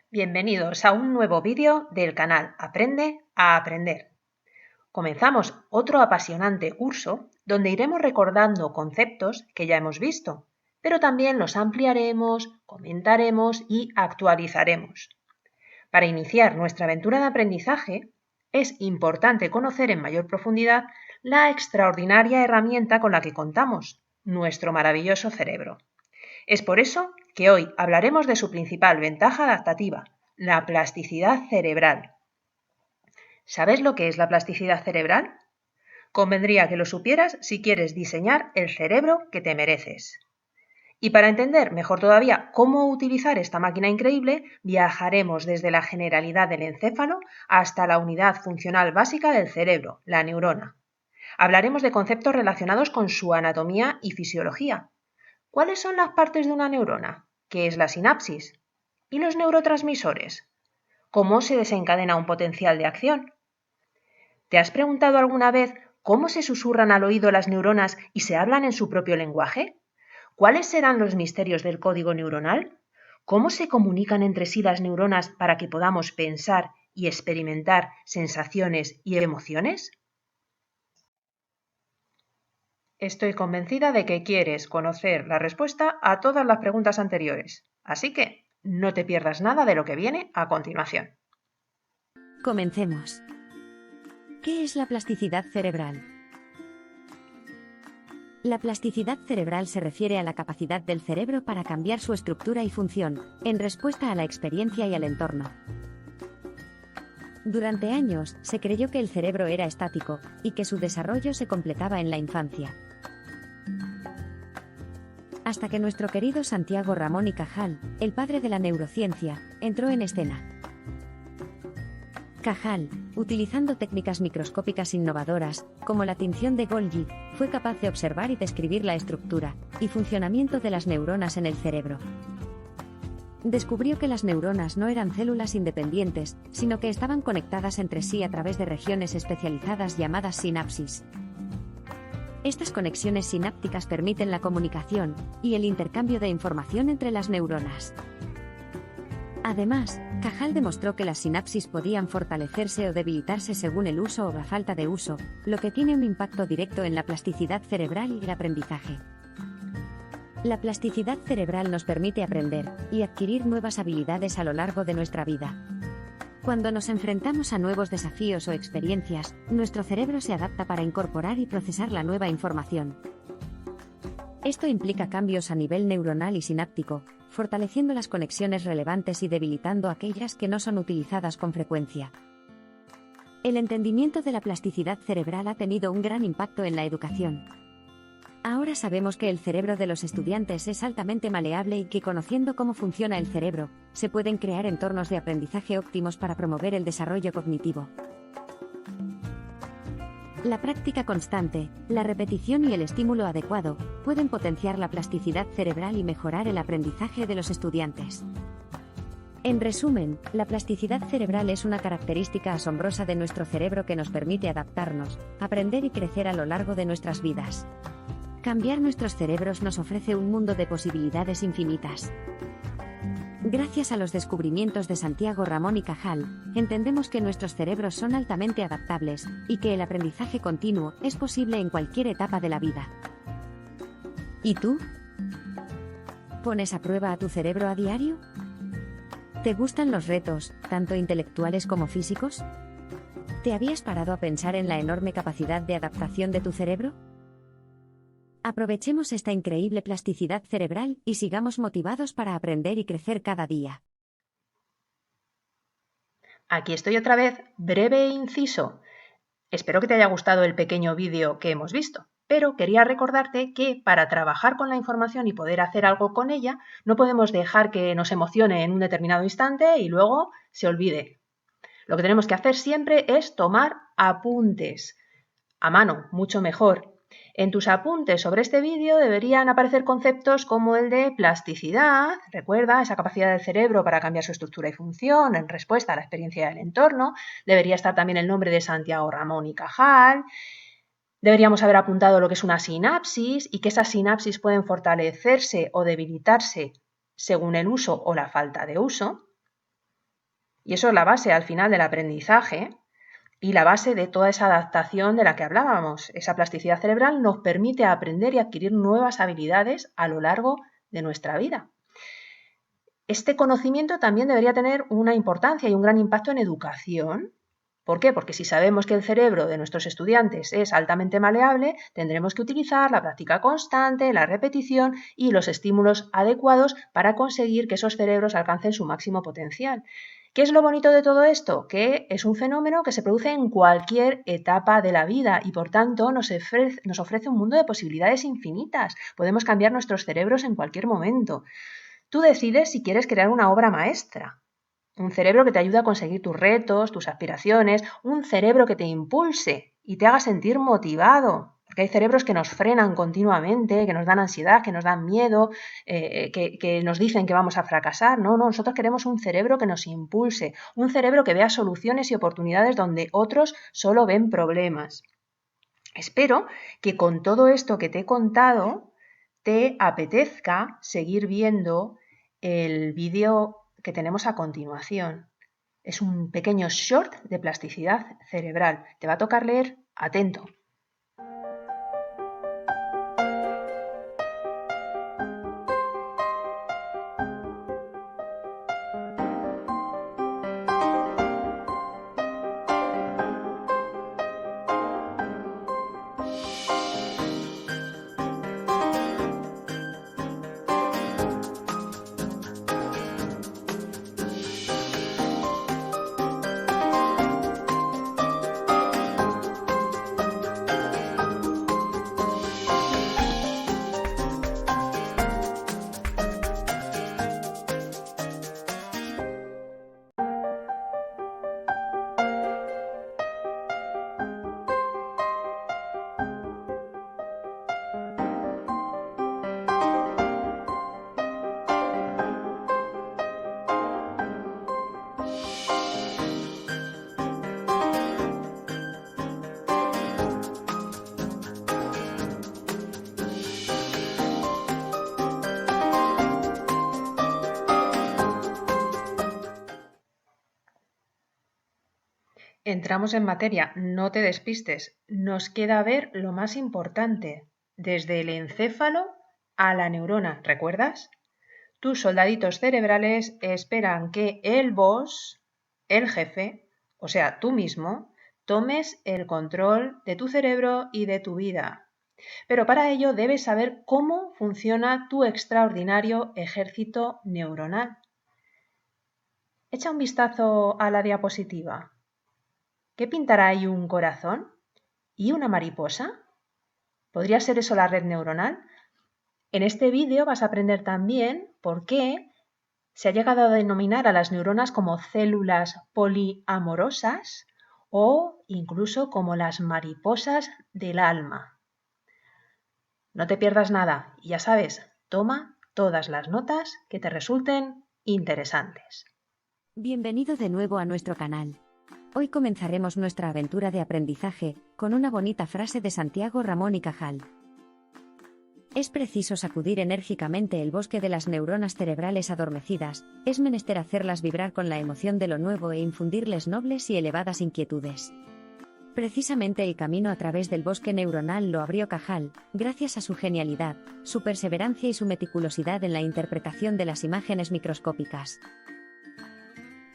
Bienvenidos a un nuevo vídeo del canal Aprende a Aprender. Comenzamos otro apasionante curso donde iremos recordando conceptos que ya hemos visto, pero también los ampliaremos, comentaremos y actualizaremos. Para iniciar nuestra aventura de aprendizaje, es importante conocer en mayor profundidad la extraordinaria herramienta con la que contamos, nuestro maravilloso cerebro. Es por eso que hoy hablaremos de su principal ventaja adaptativa, la plasticidad cerebral. ¿Sabes lo que es la plasticidad cerebral? Convendría que lo supieras si quieres diseñar el cerebro que te mereces. Y para entender mejor todavía cómo utilizar esta máquina increíble, viajaremos desde la generalidad del encéfalo hasta la unidad funcional básica del cerebro, la neurona. Hablaremos de conceptos relacionados con su anatomía y fisiología. ¿Cuáles son las partes de una neurona? ¿Qué es la sinapsis? ¿Y los neurotransmisores? ¿Cómo se desencadena un potencial de acción? ¿Te has preguntado alguna vez cómo se susurran al oído las neuronas y se hablan en su propio lenguaje? ¿Cuáles serán los misterios del código neuronal? ¿Cómo se comunican entre sí las neuronas para que podamos pensar y experimentar sensaciones y emociones? Estoy convencida de que quieres conocer la respuesta a todas las preguntas anteriores, así que no te pierdas nada de lo que viene a continuación. Comencemos. ¿Qué es la plasticidad cerebral? La plasticidad cerebral se refiere a la capacidad del cerebro para cambiar su estructura y función, en respuesta a la experiencia y al entorno. Durante años, se creyó que el cerebro era estático, y que su desarrollo se completaba en la infancia. Hasta que nuestro querido Santiago Ramón y Cajal, el padre de la neurociencia, entró en escena. Cajal, utilizando técnicas microscópicas innovadoras, como la tinción de Golgi, fue capaz de observar y describir la estructura y funcionamiento de las neuronas en el cerebro. Descubrió que las neuronas no eran células independientes, sino que estaban conectadas entre sí a través de regiones especializadas llamadas sinapsis. Estas conexiones sinápticas permiten la comunicación y el intercambio de información entre las neuronas. Además, Cajal demostró que las sinapsis podían fortalecerse o debilitarse según el uso o la falta de uso, lo que tiene un impacto directo en la plasticidad cerebral y el aprendizaje. La plasticidad cerebral nos permite aprender y adquirir nuevas habilidades a lo largo de nuestra vida. Cuando nos enfrentamos a nuevos desafíos o experiencias, nuestro cerebro se adapta para incorporar y procesar la nueva información. Esto implica cambios a nivel neuronal y sináptico, fortaleciendo las conexiones relevantes y debilitando aquellas que no son utilizadas con frecuencia. El entendimiento de la plasticidad cerebral ha tenido un gran impacto en la educación. Ahora sabemos que el cerebro de los estudiantes es altamente maleable y que conociendo cómo funciona el cerebro, se pueden crear entornos de aprendizaje óptimos para promover el desarrollo cognitivo. La práctica constante, la repetición y el estímulo adecuado pueden potenciar la plasticidad cerebral y mejorar el aprendizaje de los estudiantes. En resumen, la plasticidad cerebral es una característica asombrosa de nuestro cerebro que nos permite adaptarnos, aprender y crecer a lo largo de nuestras vidas. Cambiar nuestros cerebros nos ofrece un mundo de posibilidades infinitas. Gracias a los descubrimientos de Santiago Ramón y Cajal, entendemos que nuestros cerebros son altamente adaptables y que el aprendizaje continuo es posible en cualquier etapa de la vida. ¿Y tú? ¿Pones a prueba a tu cerebro a diario? ¿Te gustan los retos, tanto intelectuales como físicos? ¿Te habías parado a pensar en la enorme capacidad de adaptación de tu cerebro? Aprovechemos esta increíble plasticidad cerebral y sigamos motivados para aprender y crecer cada día. Aquí estoy otra vez, breve e inciso. Espero que te haya gustado el pequeño vídeo que hemos visto, pero quería recordarte que para trabajar con la información y poder hacer algo con ella, no podemos dejar que nos emocione en un determinado instante y luego se olvide. Lo que tenemos que hacer siempre es tomar apuntes, a mano, mucho mejor. En tus apuntes sobre este vídeo deberían aparecer conceptos como el de plasticidad, recuerda, esa capacidad del cerebro para cambiar su estructura y función en respuesta a la experiencia del entorno. Debería estar también el nombre de Santiago Ramón y Cajal. Deberíamos haber apuntado lo que es una sinapsis y que esas sinapsis pueden fortalecerse o debilitarse según el uso o la falta de uso. Y eso es la base al final del aprendizaje y la base de toda esa adaptación de la que hablábamos. Esa plasticidad cerebral nos permite aprender y adquirir nuevas habilidades a lo largo de nuestra vida. Este conocimiento también debería tener una importancia y un gran impacto en educación. ¿Por qué? Porque si sabemos que el cerebro de nuestros estudiantes es altamente maleable, tendremos que utilizar la práctica constante, la repetición y los estímulos adecuados para conseguir que esos cerebros alcancen su máximo potencial. ¿Qué es lo bonito de todo esto? Que es un fenómeno que se produce en cualquier etapa de la vida y por tanto nos ofrece un mundo de posibilidades infinitas. Podemos cambiar nuestros cerebros en cualquier momento. Tú decides si quieres crear una obra maestra. Un cerebro que te ayude a conseguir tus retos, tus aspiraciones, un cerebro que te impulse y te haga sentir motivado. Porque hay cerebros que nos frenan continuamente, que nos dan ansiedad, que nos dan miedo, que nos dicen que vamos a fracasar. No, nosotros queremos un cerebro que nos impulse, un cerebro que vea soluciones y oportunidades donde otros solo ven problemas. Espero que con todo esto que te he contado te apetezca seguir viendo el vídeo que tenemos a continuación. Es un pequeño short de plasticidad cerebral. Te va a tocar leer, atento. Entramos en materia, no te despistes. Nos queda ver lo más importante, desde el encéfalo a la neurona, ¿recuerdas? Tus soldaditos cerebrales esperan que el boss, el jefe, o sea, tú mismo, tomes el control de tu cerebro y de tu vida. Pero para ello debes saber cómo funciona tu extraordinario ejército neuronal. Echa un vistazo a la diapositiva. ¿Qué pintará ahí un corazón? ¿Y una mariposa? ¿Podría ser eso la red neuronal? En este vídeo vas a aprender también por qué se ha llegado a denominar a las neuronas como células poliamorosas o incluso como las mariposas del alma. No te pierdas nada y ya sabes, toma todas las notas que te resulten interesantes. Bienvenido de nuevo a nuestro canal. Hoy comenzaremos nuestra aventura de aprendizaje con una bonita frase de Santiago Ramón y Cajal. Es preciso sacudir enérgicamente el bosque de las neuronas cerebrales adormecidas, es menester hacerlas vibrar con la emoción de lo nuevo e infundirles nobles y elevadas inquietudes. Precisamente el camino a través del bosque neuronal lo abrió Cajal, gracias a su genialidad, su perseverancia y su meticulosidad en la interpretación de las imágenes microscópicas.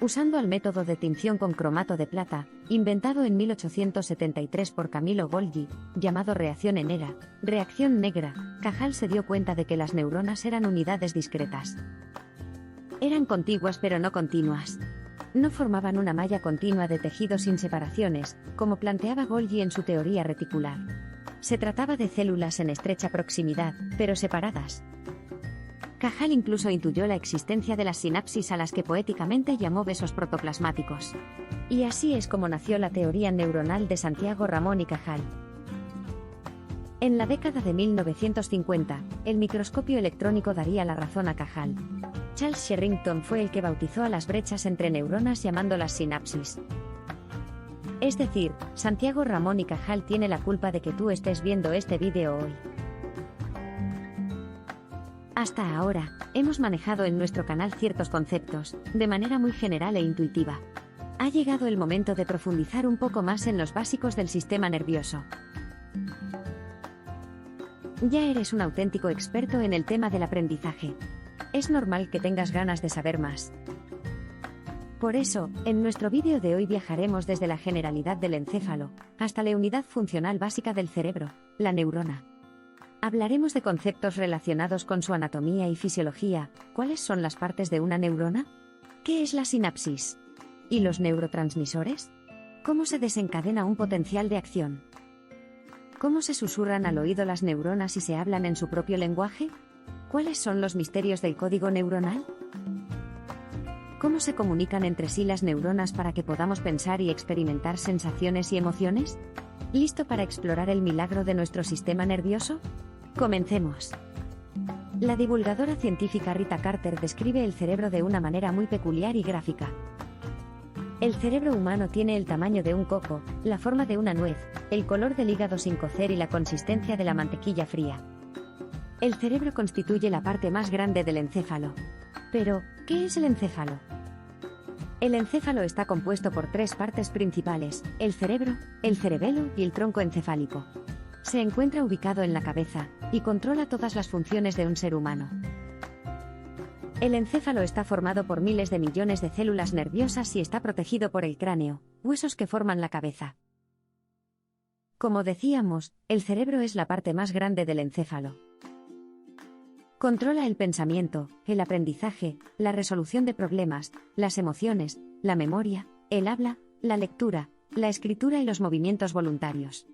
Usando el método de tinción con cromato de plata, inventado en 1873 por Camillo Golgi, llamado reacción enera, reacción negra, Cajal se dio cuenta de que las neuronas eran unidades discretas. Eran contiguas pero no continuas. No formaban una malla continua de tejido sin separaciones, como planteaba Golgi en su teoría reticular. Se trataba de células en estrecha proximidad, pero separadas. Cajal incluso intuyó la existencia de las sinapsis a las que poéticamente llamó besos protoplasmáticos. Y así es como nació la teoría neuronal de Santiago Ramón y Cajal. En la década de 1950, el microscopio electrónico daría la razón a Cajal. Charles Sherrington fue el que bautizó a las brechas entre neuronas llamándolas sinapsis. Es decir, Santiago Ramón y Cajal tiene la culpa de que tú estés viendo este vídeo hoy. Hasta ahora, hemos manejado en nuestro canal ciertos conceptos, de manera muy general e intuitiva. Ha llegado el momento de profundizar un poco más en los básicos del sistema nervioso. Ya eres un auténtico experto en el tema del aprendizaje. Es normal que tengas ganas de saber más. Por eso, en nuestro vídeo de hoy viajaremos desde la generalidad del encéfalo, hasta la unidad funcional básica del cerebro, la neurona. Hablaremos de conceptos relacionados con su anatomía y fisiología. ¿Cuáles son las partes de una neurona? ¿Qué es la sinapsis? ¿Y los neurotransmisores? ¿Cómo se desencadena un potencial de acción? ¿Cómo se susurran al oído las neuronas y se hablan en su propio lenguaje? ¿Cuáles son los misterios del código neuronal? ¿Cómo se comunican entre sí las neuronas para que podamos pensar y experimentar sensaciones y emociones? ¿Listo para explorar el milagro de nuestro sistema nervioso? Comencemos. La divulgadora científica Rita Carter describe el cerebro de una manera muy peculiar y gráfica. El cerebro humano tiene el tamaño de un coco, la forma de una nuez, el color del hígado sin cocer y la consistencia de la mantequilla fría. El cerebro constituye la parte más grande del encéfalo. Pero, ¿qué es el encéfalo? El encéfalo está compuesto por tres partes principales: el cerebro, el cerebelo y el tronco encefálico. Se encuentra ubicado en la cabeza, y controla todas las funciones de un ser humano. El encéfalo está formado por miles de millones de células nerviosas y está protegido por el cráneo, huesos que forman la cabeza. Como decíamos, el cerebro es la parte más grande del encéfalo. Controla el pensamiento, el aprendizaje, la resolución de problemas, las emociones, la memoria, el habla, la lectura, la escritura y los movimientos voluntarios.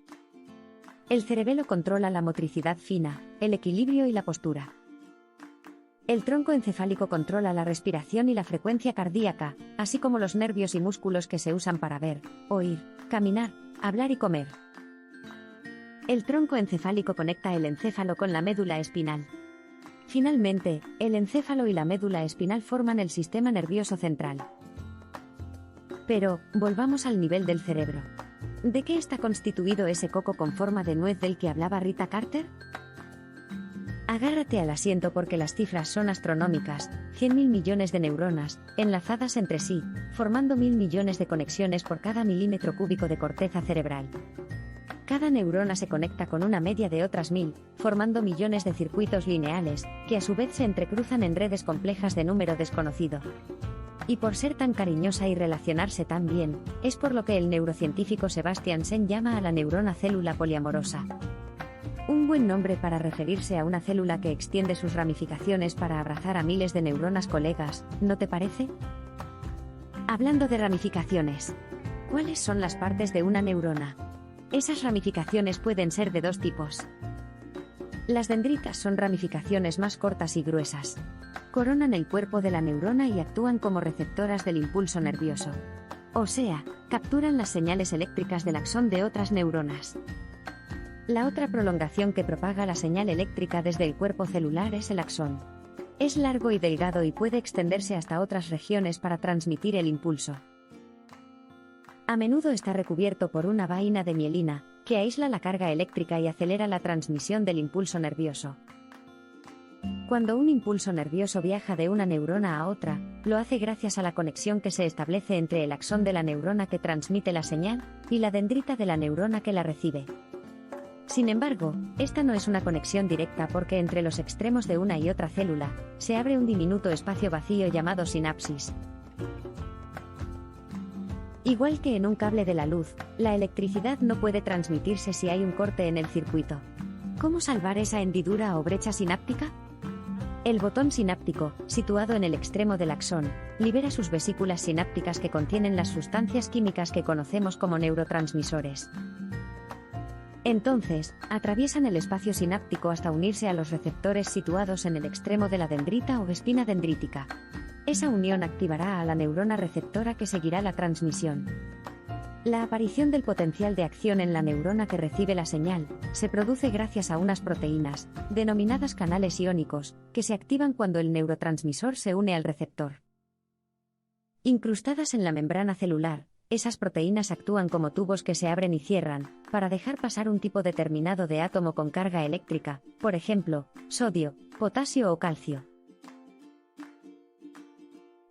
El cerebelo controla la motricidad fina, el equilibrio y la postura. El tronco encefálico controla la respiración y la frecuencia cardíaca, así como los nervios y músculos que se usan para ver, oír, caminar, hablar y comer. El tronco encefálico conecta el encéfalo con la médula espinal. Finalmente, el encéfalo y la médula espinal forman el sistema nervioso central. Pero, volvamos al nivel del cerebro. ¿De qué está constituido ese coco con forma de nuez del que hablaba Rita Carter? Agárrate al asiento porque las cifras son astronómicas: 100.000 millones de neuronas, enlazadas entre sí, formando 1.000 millones de conexiones por cada milímetro cúbico de corteza cerebral. Cada neurona se conecta con una media de otras 1.000, formando millones de circuitos lineales, que a su vez se entrecruzan en redes complejas de número desconocido. Y por ser tan cariñosa y relacionarse tan bien, es por lo que el neurocientífico Sebastian Sen llama a la neurona célula poliamorosa. Un buen nombre para referirse a una célula que extiende sus ramificaciones para abrazar a miles de neuronas colegas, ¿no te parece? Hablando de ramificaciones, ¿cuáles son las partes de una neurona? Esas ramificaciones pueden ser de dos tipos. Las dendritas son ramificaciones más cortas y gruesas. Coronan el cuerpo de la neurona y actúan como receptoras del impulso nervioso. O sea, capturan las señales eléctricas del axón de otras neuronas. La otra prolongación que propaga la señal eléctrica desde el cuerpo celular es el axón. Es largo y delgado y puede extenderse hasta otras regiones para transmitir el impulso. A menudo está recubierto por una vaina de mielina, que aísla la carga eléctrica y acelera la transmisión del impulso nervioso. Cuando un impulso nervioso viaja de una neurona a otra, lo hace gracias a la conexión que se establece entre el axón de la neurona que transmite la señal y la dendrita de la neurona que la recibe. Sin embargo, esta no es una conexión directa porque entre los extremos de una y otra célula, se abre un diminuto espacio vacío llamado sinapsis. Igual que en un cable de la luz, la electricidad no puede transmitirse si hay un corte en el circuito. ¿Cómo salvar esa hendidura o brecha sináptica? El botón sináptico, situado en el extremo del axón, libera sus vesículas sinápticas que contienen las sustancias químicas que conocemos como neurotransmisores. Entonces, atraviesan el espacio sináptico hasta unirse a los receptores situados en el extremo de la dendrita o espina dendrítica. Esa unión activará a la neurona receptora que seguirá la transmisión. La aparición del potencial de acción en la neurona que recibe la señal se produce gracias a unas proteínas, denominadas canales iónicos, que se activan cuando el neurotransmisor se une al receptor. Incrustadas en la membrana celular, Esas proteínas actúan como tubos que se abren y cierran, para dejar pasar un tipo determinado de átomo con carga eléctrica, por ejemplo, sodio, potasio o calcio.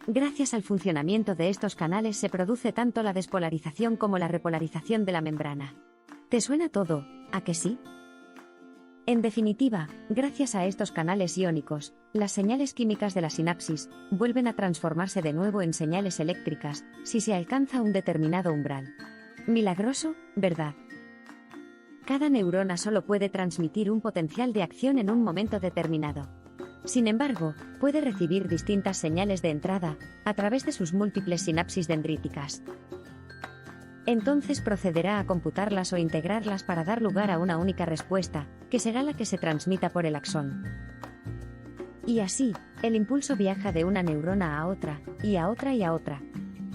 Gracias al funcionamiento de estos canales se produce tanto la despolarización como la repolarización de la membrana. ¿Te suena todo, a que sí? En definitiva, gracias a estos canales iónicos, las señales químicas de la sinapsis vuelven a transformarse de nuevo en señales eléctricas si se alcanza un determinado umbral. Milagroso, ¿verdad? Cada neurona solo puede transmitir un potencial de acción en un momento determinado. Sin embargo, puede recibir distintas señales de entrada a través de sus múltiples sinapsis dendríticas. Entonces procederá a computarlas o integrarlas para dar lugar a una única respuesta, que será la que se transmita por el axón. Y así, el impulso viaja de una neurona a otra, y a otra y a otra.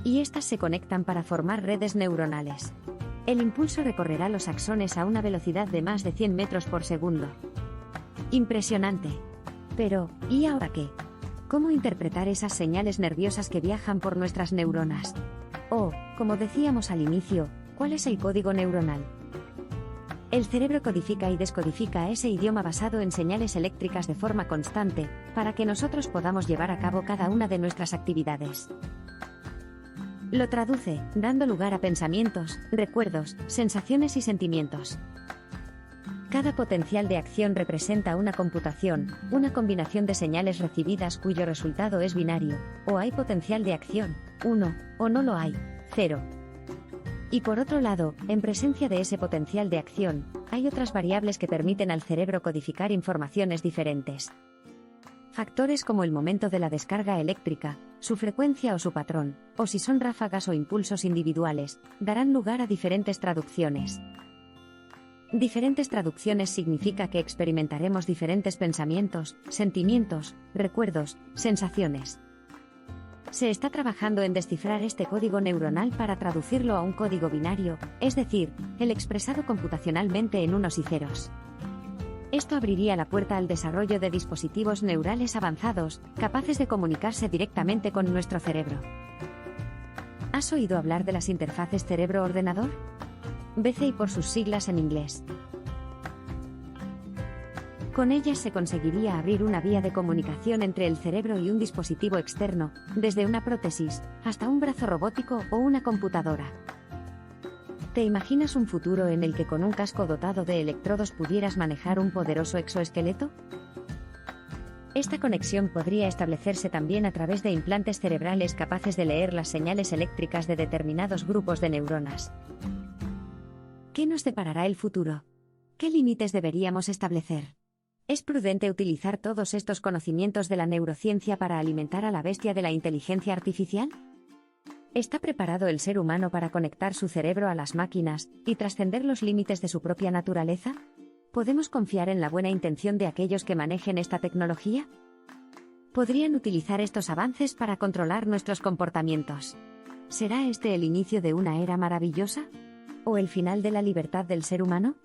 Y estas se conectan para formar redes neuronales. El impulso recorrerá los axones a una velocidad de más de 100 metros por segundo. Impresionante. Pero, ¿y ahora qué? ¿Cómo interpretar esas señales nerviosas que viajan por nuestras neuronas? O, como decíamos al inicio, ¿cuál es el código neuronal? El cerebro codifica y descodifica ese idioma basado en señales eléctricas de forma constante, para que nosotros podamos llevar a cabo cada una de nuestras actividades. Lo traduce, dando lugar a pensamientos, recuerdos, sensaciones y sentimientos. Cada potencial de acción representa una computación, una combinación de señales recibidas cuyo resultado es binario, o hay potencial de acción, 1, o no lo hay, 0. Y por otro lado, en presencia de ese potencial de acción, hay otras variables que permiten al cerebro codificar informaciones diferentes. Factores como el momento de la descarga eléctrica, su frecuencia o su patrón, o si son ráfagas o impulsos individuales, darán lugar a diferentes traducciones. Diferentes traducciones significa que experimentaremos diferentes pensamientos, sentimientos, recuerdos, sensaciones. Se está trabajando en descifrar este código neuronal para traducirlo a un código binario, es decir, el expresado computacionalmente en unos y ceros. Esto abriría la puerta al desarrollo de dispositivos neurales avanzados, capaces de comunicarse directamente con nuestro cerebro. ¿Has oído hablar de las interfaces cerebro-ordenador? BCI por sus siglas en inglés. Con ellas se conseguiría abrir una vía de comunicación entre el cerebro y un dispositivo externo, desde una prótesis, hasta un brazo robótico o una computadora. ¿Te imaginas un futuro en el que con un casco dotado de electrodos pudieras manejar un poderoso exoesqueleto? Esta conexión podría establecerse también a través de implantes cerebrales capaces de leer las señales eléctricas de determinados grupos de neuronas. ¿Qué nos deparará el futuro? ¿Qué límites deberíamos establecer? ¿Es prudente utilizar todos estos conocimientos de la neurociencia para alimentar a la bestia de la inteligencia artificial? ¿Está preparado el ser humano para conectar su cerebro a las máquinas y trascender los límites de su propia naturaleza? ¿Podemos confiar en la buena intención de aquellos que manejen esta tecnología? ¿Podrían utilizar estos avances para controlar nuestros comportamientos? ¿Será este el inicio de una era maravillosa? ¿O el final de la libertad del ser humano?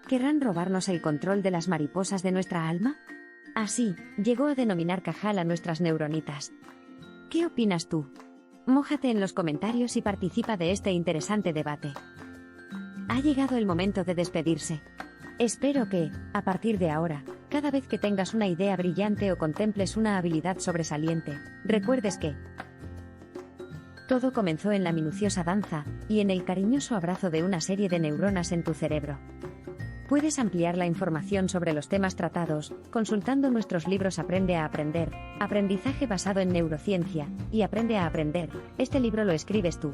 ¿Querrán robarnos el control de las mariposas de nuestra alma? Así, llegó a denominar Cajal a nuestras neuronitas. ¿Qué opinas tú? Mójate en los comentarios y participa de este interesante debate. Ha llegado el momento de despedirse. Espero que, a partir de ahora, cada vez que tengas una idea brillante o contemples una habilidad sobresaliente, recuerdes que todo comenzó en la minuciosa danza y en el cariñoso abrazo de una serie de neuronas en tu cerebro. Puedes ampliar la información sobre los temas tratados consultando nuestros libros Aprende a Aprender, Aprendizaje basado en neurociencia, y Aprende a Aprender. Este libro lo escribes tú.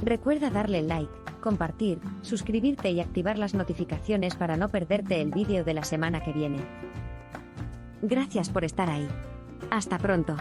Recuerda darle like, compartir, suscribirte y activar las notificaciones para no perderte el vídeo de la semana que viene. Gracias por estar ahí. Hasta pronto.